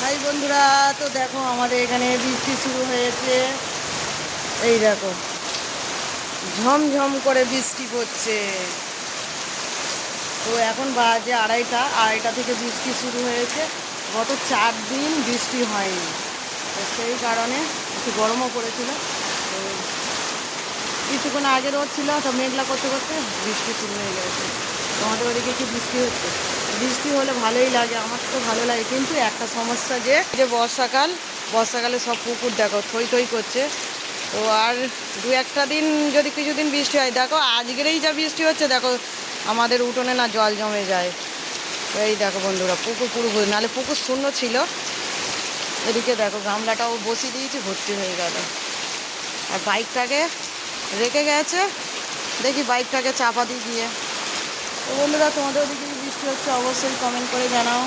High বন্ধুরা, তো দেখো আমাদের এখানে বৃষ্টি শুরু হয়েছে। এই দেখো ঝমঝম করে বৃষ্টি পড়ছে। তো এখন বাজে আড়াইটা থেকে বৃষ্টি শুরু হয়েছে। গত 4 দিন বৃষ্টি হয়নি, তো সেই কারণে একটু গরমও পড়েছিল। তো কিছুক্ষণ আগে রোদ ছিল, তো মেঘলা করতে করতে বৃষ্টি শুরু হয়ে গেছে। তোমাদের ওদিকে কি বৃষ্টি হচ্ছে? বৃষ্টি হলে ভালোই লাগে, আমার তো ভালো লাগে, কিন্তু একটা সমস্যা যে যে বর্ষাকালে সব পুকুর দেখো থই থই করছে। তো আর দু একটা দিন যদি কিছুদিন বৃষ্টি হয়, দেখো আজকেরই যা বৃষ্টি হচ্ছে, দেখো আমাদের উঠোনে না জল জমে যায়। তো এই দেখো বন্ধুরা, পুকুর পুরো নাহলে পুকুর শূন্য ছিল। এদিকে দেখো গামলাটাও বসিয়ে দিয়েছি, ভর্তি হয়ে গেল। আর বাইকটাকে রেখে গেছে, দেখি বাইকটাকে চাপা দিয়ে গিয়ে। তো বন্ধুরা, তোমাদের ওদিকে বৃষ্টি হচ্ছে অবশ্যই কমেন্ট করে জানাও।